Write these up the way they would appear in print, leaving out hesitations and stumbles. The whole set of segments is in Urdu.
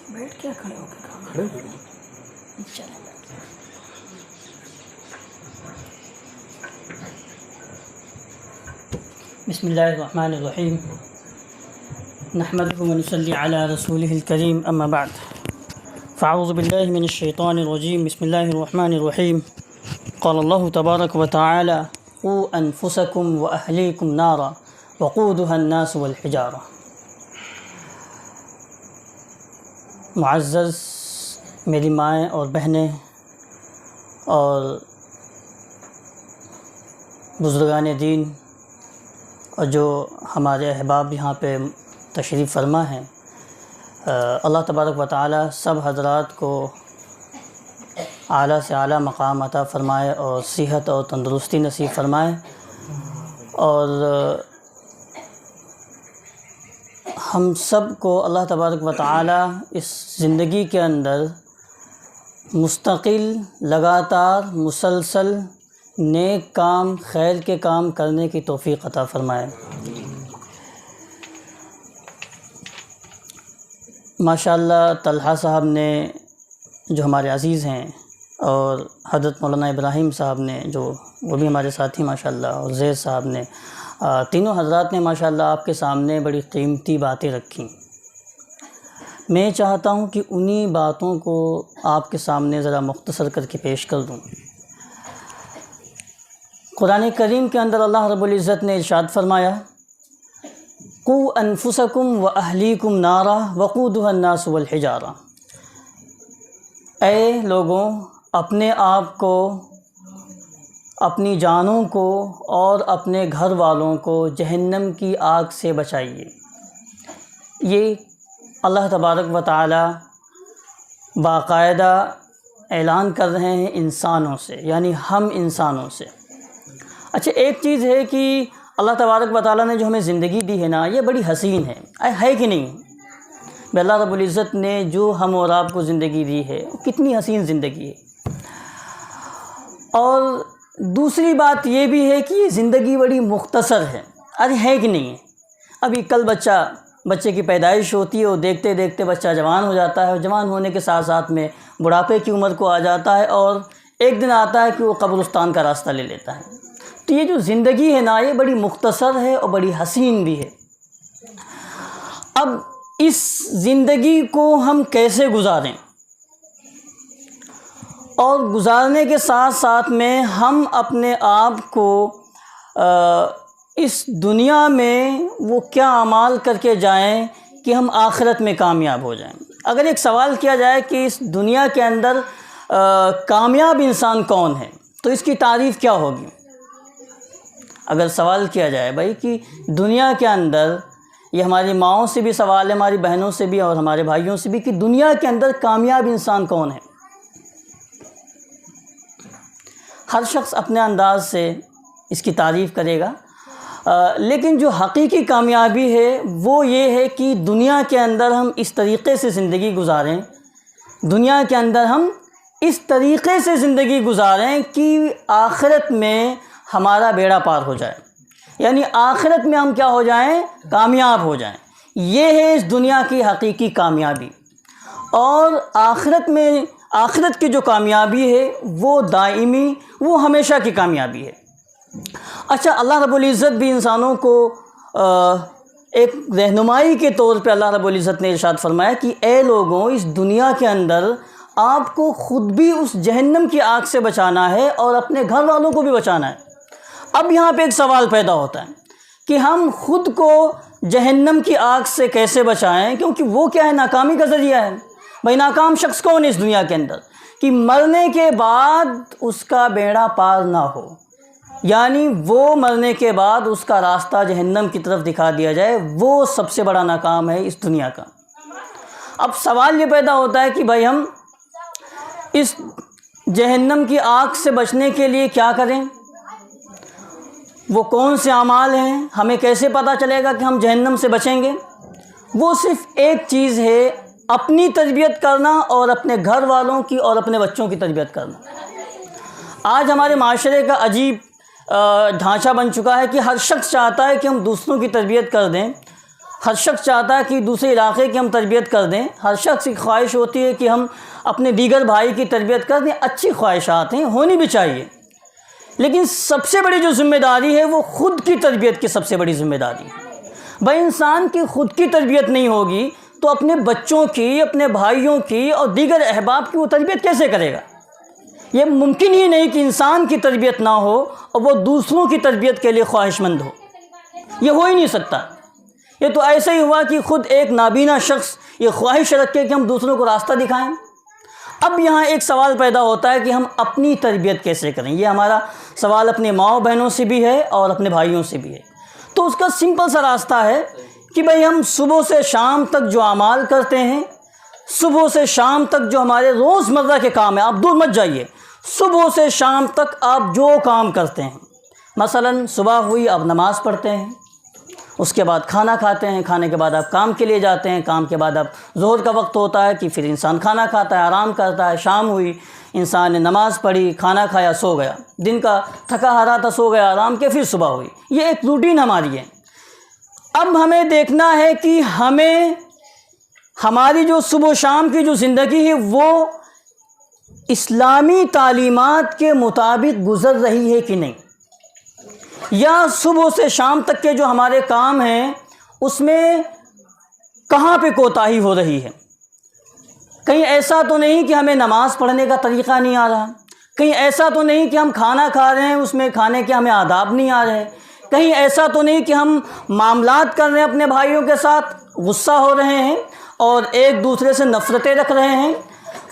بیٹھ کیا کھڑے ہو کے کھانا کھڑے ہو گئے؟ چلیں بسم اللہ الرحمن الرحیم نحمده ونصلی علی رسوله الکریم اما بعد فاعوذ باللہ من الشیطان الرجیم بسم اللہ الرحمن الرحیم قال اللہ تبارک وتعالی قوا انفسکم واہلیکم نارا وقودها الناس والحجارہ۔ معزز میری مائیں اور بہنیں اور بزرگان دین اور جو ہمارے احباب یہاں پہ تشریف فرما ہیں، اللہ تبارک و تعالی سب حضرات کو اعلیٰ سے اعلیٰ مقام عطا فرمائے اور صحت اور تندرستی نصیب فرمائے، اور ہم سب کو اللہ تبارک و تعالی اس زندگی کے اندر مستقل لگاتار مسلسل نیک کام خیر کے کام کرنے کی توفیق عطا فرمائے۔ ماشاءاللہ طلحہ صاحب نے جو ہمارے عزیز ہیں، اور حضرت مولانا ابراہیم صاحب نے جو وہ بھی ہمارے ساتھی ماشاءاللہ، اور زید صاحب نے، تینوں حضرات نے ماشاءاللہ آپ کے سامنے بڑی قیمتی باتیں رکھیں۔ میں چاہتا ہوں کہ انہی باتوں کو آپ کے سامنے ذرا مختصر کر کے پیش کر دوں۔ قرآن کریم کے اندر اللہ رب العزت نے ارشاد فرمایا، قوا انفسکم واہلیکم نارا وقودها الناس والحجارہ۔ اے لوگوں، اپنے آپ کو، اپنی جانوں کو اور اپنے گھر والوں کو جہنم کی آگ سے بچائیے۔ یہ اللہ تبارک و تعالی باقاعدہ اعلان کر رہے ہیں انسانوں سے، یعنی ہم انسانوں سے۔ اچھا، ایک چیز ہے کہ اللہ تبارک و تعالیٰ نے جو ہمیں زندگی دی ہے نا، یہ بڑی حسین ہے کہ نہیں؟ اللہ رب العزت نے جو ہم اور آپ کو زندگی دی ہے، کتنی حسین زندگی ہے۔ اور دوسری بات یہ بھی ہے کہ یہ زندگی بڑی مختصر ہے کہ نہیں؟ ابھی کل بچے کی پیدائش ہوتی ہے، اور دیکھتے دیکھتے بچہ جوان ہو جاتا ہے، اور جوان ہونے کے ساتھ ساتھ میں بڑھاپے کی عمر کو آ جاتا ہے، اور ایک دن آتا ہے کہ وہ قبرستان کا راستہ لے لیتا ہے۔ تو یہ جو زندگی ہے نا، یہ بڑی مختصر ہے اور بڑی حسین بھی ہے۔ اب اس زندگی کو ہم کیسے گزاریں، اور گزارنے کے ساتھ ساتھ میں ہم اپنے آپ کو اس دنیا میں وہ کیا اعمال کر کے جائیں کہ ہم آخرت میں کامیاب ہو جائیں۔ اگر ایک سوال کیا جائے کہ اس دنیا کے اندر کامیاب انسان کون ہے، تو اس کی تعریف کیا ہوگی؟ اگر سوال کیا جائے بھائی کہ دنیا کے اندر، یہ ہماری ماؤں سے بھی سوال ہے، ہماری بہنوں سے بھی اور ہمارے بھائیوں سے بھی، کہ دنیا کے اندر کامیاب انسان کون ہے؟ ہر شخص اپنے انداز سے اس کی تعریف کرے گا، لیکن جو حقیقی کامیابی ہے وہ یہ ہے کہ دنیا کے اندر ہم اس طریقے سے زندگی گزاریں، دنیا کے اندر ہم اس طریقے سے زندگی گزاریں کہ آخرت میں ہمارا بیڑا پار ہو جائے، یعنی آخرت میں ہم کیا ہو جائیں؟ کامیاب ہو جائیں۔ یہ ہے اس دنیا کی حقیقی کامیابی۔ اور آخرت کی جو کامیابی ہے وہ دائمی، وہ ہمیشہ کی کامیابی ہے۔ اچھا، اللہ رب العزت بھی انسانوں کو ایک رہنمائی کے طور پہ اللہ رب العزت نے ارشاد فرمایا کہ اے لوگوں، اس دنیا کے اندر آپ کو خود بھی اس جہنم کی آگ سے بچانا ہے اور اپنے گھر والوں کو بھی بچانا ہے۔ اب یہاں پہ ایک سوال پیدا ہوتا ہے کہ ہم خود کو جہنم کی آگ سے کیسے بچائیں، کیونکہ وہ کیا ہے؟ ناکامی کا ذریعہ ہے۔ بھائی ناکام شخص کون ہے اس دنیا کے اندر کہ مرنے کے بعد اس کا بیڑا پار نہ ہو، یعنی وہ مرنے کے بعد اس کا راستہ جہنم کی طرف دکھا دیا جائے، وہ سب سے بڑا ناکام ہے اس دنیا کا۔ اب سوال یہ پیدا ہوتا ہے کہ بھائی ہم اس جہنم کی آگ سے بچنے کے لیے کیا کریں؟ وہ کون سے اعمال ہیں؟ ہمیں کیسے پتہ چلے گا کہ ہم جہنم سے بچیں گے؟ وہ صرف ایک چیز ہے، اپنی تربیت کرنا اور اپنے گھر والوں کی اور اپنے بچوں کی تربیت کرنا۔ آج ہمارے معاشرے کا عجیب ڈھانچہ بن چکا ہے کہ ہر شخص چاہتا ہے کہ ہم دوسروں کی تربیت کر دیں، ہر شخص چاہتا ہے کہ دوسرے علاقے کی ہم تربیت کر دیں، ہر شخص کی خواہش ہوتی ہے کہ ہم اپنے دیگر بھائی کی تربیت کر دیں، اچھی خواہشات ہیں، ہونی بھی چاہیے، لیکن سب سے بڑی جو ذمہ داری ہے وہ خود کی تربیت کی سب سے بڑی ذمہ داری ہے۔ بھائی انسان کی خود کی تربیت نہیں ہوگی تو اپنے بچوں کی، اپنے بھائیوں کی اور دیگر احباب کی وہ تربیت کیسے کرے گا؟ یہ ممکن ہی نہیں کہ انسان کی تربیت نہ ہو اور وہ دوسروں کی تربیت کے لیے خواہش مند ہو، یہ ہو ہی نہیں سکتا۔ یہ تو ایسا ہی ہوا کہ خود ایک نابینا شخص یہ خواہش رکھے کہ ہم دوسروں کو راستہ دکھائیں۔ اب یہاں ایک سوال پیدا ہوتا ہے کہ ہم اپنی تربیت کیسے کریں؟ یہ ہمارا سوال اپنے ماؤں بہنوں سے بھی ہے اور اپنے بھائیوں سے بھی ہے۔ تو اس کا سمپل سا راستہ ہے کہ بھئی ہم صبح سے شام تک جو اعمال کرتے ہیں، صبح سے شام تک جو ہمارے روزمرہ کے کام ہیں، آپ دور مت جائیے، صبح سے شام تک آپ جو کام کرتے ہیں، مثلاً صبح ہوئی آپ نماز پڑھتے ہیں، اس کے بعد کھانا کھاتے ہیں، کھانے کے بعد آپ کام کے لیے جاتے ہیں، کام کے بعد آپ ظہر کا وقت ہوتا ہے کہ پھر انسان کھانا کھاتا ہے، آرام کرتا ہے، شام ہوئی انسان نے نماز پڑھی، کھانا کھایا، سو گیا، دن کا تھکا ہارا تھا، سو گیا آرام کے، پھر صبح ہوئی۔ یہ ایک روٹین ہماری ہے۔ اب ہمیں دیکھنا ہے کہ ہمیں ہماری جو صبح و شام کی جو زندگی ہے وہ اسلامی تعلیمات کے مطابق گزر رہی ہے کہ نہیں، یا صبح سے شام تک کے جو ہمارے کام ہیں اس میں کہاں پہ کوتاہی ہو رہی ہے۔ کہیں ایسا تو نہیں کہ ہمیں نماز پڑھنے کا طریقہ نہیں آ رہا، کہیں ایسا تو نہیں کہ ہم کھانا کھا رہے ہیں اس میں کھانے کے ہمیں آداب نہیں آ رہے، کہیں ایسا تو نہیں کہ ہم معاملات کر رہے ہیں اپنے بھائیوں کے ساتھ غصہ ہو رہے ہیں اور ایک دوسرے سے نفرتیں رکھ رہے ہیں۔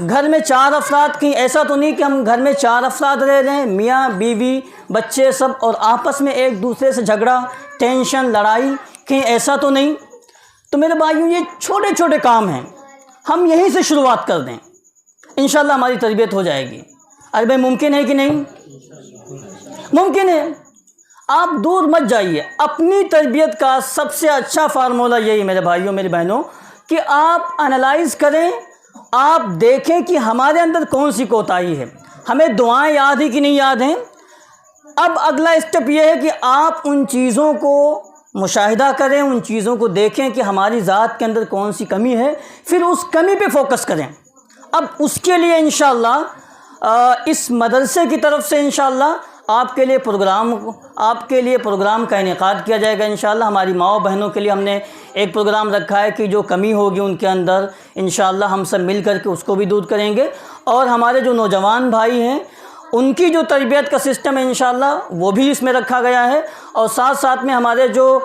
گھر میں 4 افراد، کہیں ایسا تو نہیں کہ ہم گھر میں 4 افراد رہ رہے ہیں، میاں بیوی بچے سب، اور آپس میں ایک دوسرے سے جھگڑا، ٹینشن، لڑائی، کہیں ایسا تو نہیں۔ تو میرے بھائیوں یہ چھوٹے چھوٹے کام ہیں، ہم یہیں سے شروعات کر دیں، انشاءاللہ ہماری تربیت ہو جائے گی۔ ارے بھائی ممکن ہے کہ نہیں؟ ممکن ہے۔ آپ دور مت جائیے، اپنی تربیت کا سب سے اچھا فارمولہ یہی میرے بھائیوں میری بہنوں کہ آپ انالائز کریں، آپ دیکھیں کہ ہمارے اندر کون سی کوتاہی ہے، ہمیں دعائیں یاد ہی کہ نہیں یاد ہیں۔ اب اگلا اسٹیپ یہ ہے کہ آپ ان چیزوں کو مشاہدہ کریں، ان چیزوں کو دیکھیں کہ ہماری ذات کے اندر کون سی کمی ہے، پھر اس کمی پہ فوکس کریں۔ اب اس کے لیے انشاءاللہ اس مدرسے کی طرف سے انشاءاللہ آپ کے لیے پروگرام کا انعقاد کیا جائے گا۔ انشاءاللہ ہماری ماؤں بہنوں کے لیے ہم نے ایک پروگرام رکھا ہے کہ جو کمی ہوگی ان کے اندر انشاءاللہ ہم سب مل کر کے اس کو بھی دور کریں گے، اور ہمارے جو نوجوان بھائی ہیں ان کی جو تربیت کا سسٹم ہے انشاءاللہ وہ بھی اس میں رکھا گیا ہے، اور ساتھ ساتھ میں ہمارے جو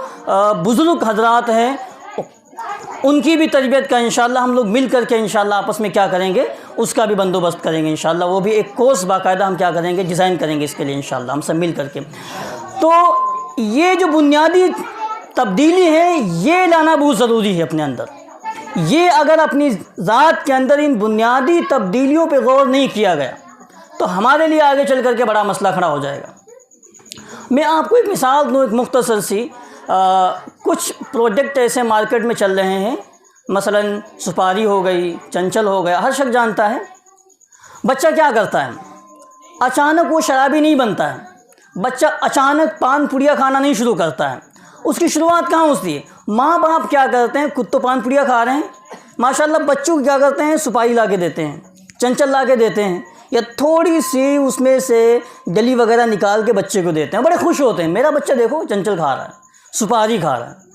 بزرگ حضرات ہیں ان کی بھی تربیت کا انشاءاللہ ہم لوگ مل کر کے انشاءاللہ آپس میں کیا کریں گے، اس کا بھی بندوبست کریں گے انشاءاللہ۔ وہ بھی ایک کورس باقاعدہ ہم کیا کریں گے، ڈیزائن کریں گے اس کے لیے انشاءاللہ ہم سب مل کر کے۔ تو یہ جو بنیادی تبدیلی ہے یہ لانا بہت ضروری ہے اپنے اندر۔ یہ اگر اپنی ذات کے اندر ان بنیادی تبدیلیوں پہ غور نہیں کیا گیا تو ہمارے لیے آگے چل کر کے بڑا مسئلہ کھڑا ہو جائے گا۔ میں آپ کو ایک مثال دوں، ایک مختصر سی۔ کچھ پروڈکٹ ایسے مارکیٹ میں چل رہے ہیں، مثلا سپاری ہو گئی، چنچل ہو گیا، ہر شخص جانتا ہے۔ بچہ کیا کرتا ہے؟ اچانک وہ شرابی نہیں بنتا ہے، بچہ اچانک پان پڑیا کھانا نہیں شروع کرتا ہے۔ اس کی شروعات کہاں ہوتی ہے؟ ماں باپ کیا کرتے ہیں، خود تو پان پڑیا کھا رہے ہیں، ماشاءاللہ بچوں کو کیا کرتے ہیں، سپاری لا کے دیتے ہیں، چنچل لا کے دیتے ہیں، یا تھوڑی سی اس میں سے ڈلی وغیرہ نکال کے بچے کو دیتے ہیں، بڑے خوش ہوتے ہیں، میرا بچہ دیکھو چنچل کھا رہا ہے، سپاری کھا رہا ہے۔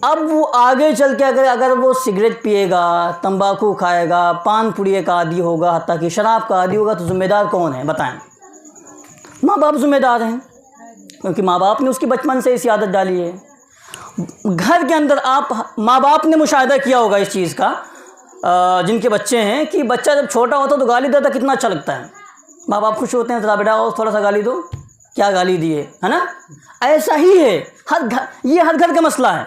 اب وہ آگے چل کے اگر وہ سگریٹ پیے گا، تمباکو کھائے گا، پان پڑیے کا عادی ہوگا، حتیٰ کہ شراب کا عادی ہوگا، تو ذمہ دار کون ہے بتائیں؟ ماں باپ ذمہ دار ہیں، کیونکہ ماں باپ نے اس کی بچپن سے اسی عادت ڈالی ہے۔ گھر کے اندر آپ ماں باپ نے مشاہدہ کیا ہوگا اس چیز کا، جن کے بچے ہیں، کہ بچہ جب چھوٹا ہوتا تو گالی دیتا کتنا اچھا لگتا ہے، ماں باپ خوش ہوتے ہیں، ذرا بیٹا اور تھوڑا سا گالی دو، کیا گالی دی ہے نا؟ ایسا ہی ہے یہ ہر گھر کا مسئلہ ہے۔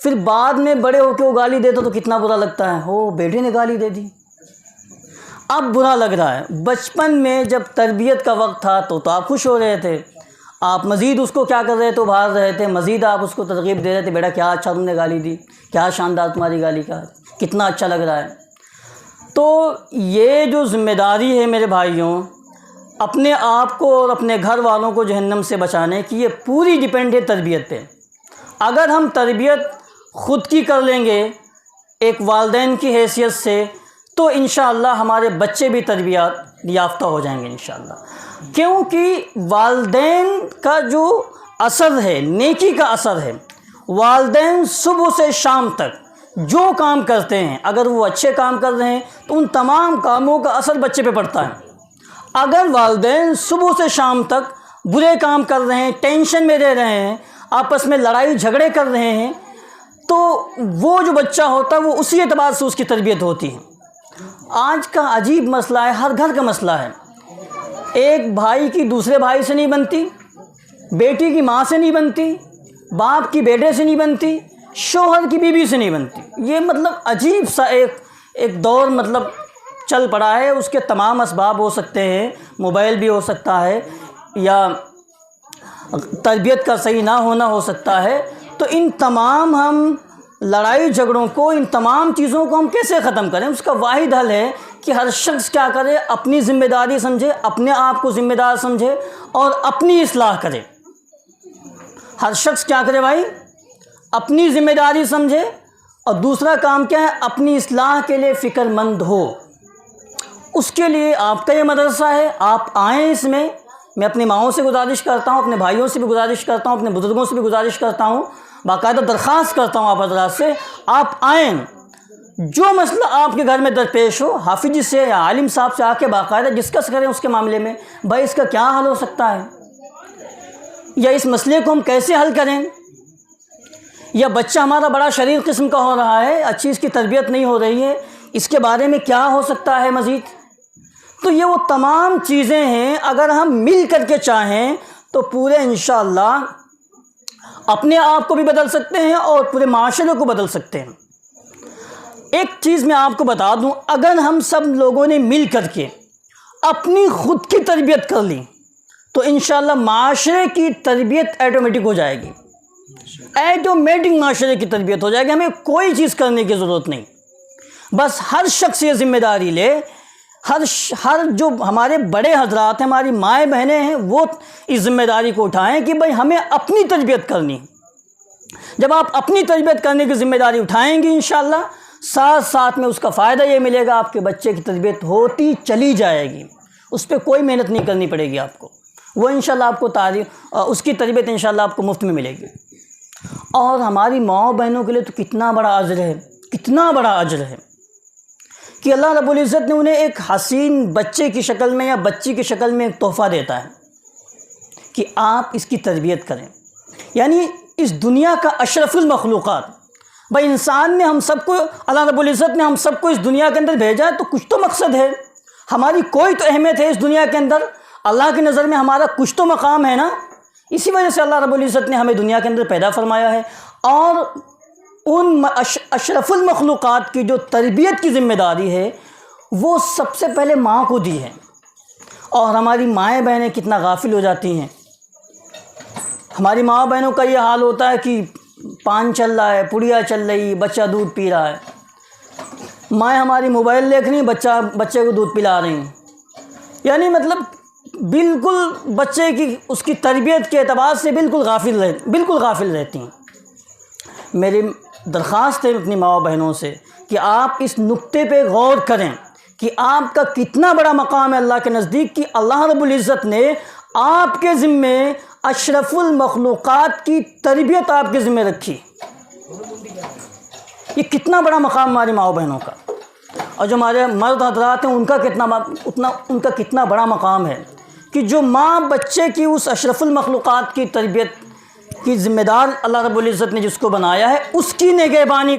پھر بعد میں بڑے ہو کے وہ گالی دیتا تو کتنا برا لگتا ہے، ہو بیٹے نے گالی دے دی، اب برا لگ رہا ہے۔ بچپن میں جب تربیت کا وقت تھا تو آپ خوش ہو رہے تھے، آپ مزید اس کو کیا کر رہے تھے، ابھار رہے تھے، مزید آپ اس کو ترغیب دے رہے تھے، بیٹا کیا اچھا تم نے گالی دی، کیا شاندار تمہاری گالی کا، کتنا اچھا لگ رہا ہے۔ تو یہ جو ذمہ داری ہے میرے بھائیوں، اپنے آپ کو اور اپنے گھر والوں کو جہنم سے بچانے کی، یہ پوری ڈیپینڈ ہے تربیت پہ۔ اگر ہم تربیت خود کی کر لیں گے ایک والدین کی حیثیت سے، تو انشاءاللہ ہمارے بچے بھی تربیت یافتہ ہو جائیں گے انشاءاللہ۔ کیونکہ والدین کا جو اثر ہے، نیکی کا اثر ہے، والدین صبح سے شام تک جو کام کرتے ہیں، اگر وہ اچھے کام کر رہے ہیں تو ان تمام کاموں کا اثر بچے پہ پڑتا ہے۔ اگر والدین صبح سے شام تک برے کام کر رہے ہیں، ٹینشن میں رہ رہے ہیں، آپس میں لڑائی جھگڑے کر رہے ہیں، تو وہ جو بچہ ہوتا ہے وہ اسی اعتبار سے اس کی تربیت ہوتی ہے۔ آج کا عجیب مسئلہ ہے، ہر گھر کا مسئلہ ہے، ایک بھائی کی دوسرے بھائی سے نہیں بنتی، بیٹی کی ماں سے نہیں بنتی، باپ کی بیٹے سے نہیں بنتی، شوہر کی بیوی سے نہیں بنتی۔ یہ مطلب عجیب سا ایک دور مطلب چل پڑا ہے۔ اس کے تمام اسباب ہو سکتے ہیں، موبائل بھی ہو سکتا ہے، یا تربیت کا صحیح نہ ہونا ہو سکتا ہے۔ تو ان تمام ہم لڑائی جھگڑوں کو، ان تمام چیزوں کو ہم کیسے ختم کریں؟ اس کا واحد حل ہے کہ ہر شخص کیا کرے، اپنی ذمہ داری سمجھے، اپنے آپ کو ذمہ دار سمجھے اور اپنی اصلاح کرے۔ ہر شخص کیا کرے بھائی؟ اپنی ذمہ داری سمجھے، اور دوسرا کام کیا ہے؟ اپنی اصلاح کے لیے فکر مند ہو۔ اس کے لیے آپ کا یہ مدرسہ ہے، آپ آئیں اس میں اپنی ماؤں سے گزارش کرتا ہوں، اپنے بھائیوں سے بھی گزارش کرتا ہوں، اپنے بزرگوں سے بھی گزارش کرتا ہوں، باقاعدہ درخواست کرتا ہوں آپ حضرات سے، آپ آئیں، جو مسئلہ آپ کے گھر میں درپیش ہو، حافظ جی سے یا عالم صاحب سے آ کے باقاعدہ ڈسکس کریں اس کے معاملے میں، بھائی اس کا کیا حل ہو سکتا ہے، یا اس مسئلے کو ہم کیسے حل کریں، یا بچہ ہمارا بڑا شریر قسم کا ہو رہا ہے، اچھی اس کی تربیت نہیں ہو رہی ہے، اس کے بارے میں کیا ہو سکتا ہے مزید۔ تو یہ وہ تمام چیزیں ہیں، اگر ہم مل کر کے چاہیں تو پورے انشاءاللہ اپنے آپ کو بھی بدل سکتے ہیں اور پورے معاشرے کو بدل سکتے ہیں۔ ایک چیز میں آپ کو بتا دوں، اگر ہم سب لوگوں نے مل کر کے اپنی خود کی تربیت کر لی تو انشاءاللہ معاشرے کی تربیت آٹومیٹک ہو جائے گی، آٹومیٹک معاشرے کی تربیت ہو جائے گی، ہمیں کوئی چیز کرنے کی ضرورت نہیں۔ بس ہر شخص یہ ذمہ داری لے، ہر جو ہمارے بڑے حضرات ہیں، ہماری مائیں بہنیں ہیں، وہ اس ذمہ داری کو اٹھائیں کہ بھائی ہمیں اپنی تربیت کرنی ہے۔ جب آپ اپنی تربیت کرنے کی ذمہ داری اٹھائیں گی انشاءاللہ، ساتھ ساتھ میں اس کا فائدہ یہ ملے گا، آپ کے بچے کی تربیت ہوتی چلی جائے گی، اس پہ کوئی محنت نہیں کرنی پڑے گی آپ کو، وہ انشاءاللہ آپ کو اس کی تربیت انشاءاللہ آپ کو مفت میں ملے گی۔ اور ہماری ماؤں بہنوں کے لیے تو کتنا بڑا اجر ہے، کتنا بڑا اجر ہے کہ اللہ رب العزت نے انہیں ایک حسین بچے کی شکل میں یا بچی کی شکل میں ایک تحفہ دیتا ہے کہ آپ اس کی تربیت کریں۔ یعنی اس دنیا کا اشرف المخلوقات، بھائی انسان نے ہم سب کو، اللہ رب العزت نے ہم سب کو اس دنیا کے اندر بھیجا ہے تو کچھ تو مقصد ہے، ہماری کوئی تو اہمیت ہے اس دنیا کے اندر، اللہ کی نظر میں ہمارا کچھ تو مقام ہے نا، اسی وجہ سے اللہ رب العزت نے ہمیں دنیا کے اندر پیدا فرمایا ہے۔ اور ان اشرف المخلوقات کی جو تربیت کی ذمہ داری ہے وہ سب سے پہلے ماں کو دی ہے، اور ہماری مائیں بہنیں کتنا غافل ہو جاتی ہیں۔ ہماری ماں بہنوں کا یہ حال ہوتا ہے کہ پان چل رہا ہے، پڑیا چل رہی، بچہ دودھ پی رہا ہے، مائیں ہماری موبائل دیکھ رہی ہیں، بچے کو دودھ پلا رہی ہیں، یعنی مطلب بالکل بچے کی اس کی تربیت کے اعتبار سے بالکل غافل رہتی ہیں۔ میری درخواست ہے اپنی ماں بہنوں سے کہ آپ اس نقطے پہ غور کریں کہ آپ کا کتنا بڑا مقام ہے اللہ کے نزدیک، کہ اللہ رب العزت نے آپ کے ذمے اشرف المخلوقات کی تربیت آپ کے ذمے رکھی۔ یہ کتنا بڑا مقام ہماری ماں بہنوں کا، اور جو ہمارے مرد حضرات ہیں ان کا کتنا بڑا مقام ہے کہ جو ماں بچے کی اس اشرف المخلوقات کی تربیت کی ذمہ دار اللہ رب العزت نے جس کو بنایا ہے، اس کی نگہبانی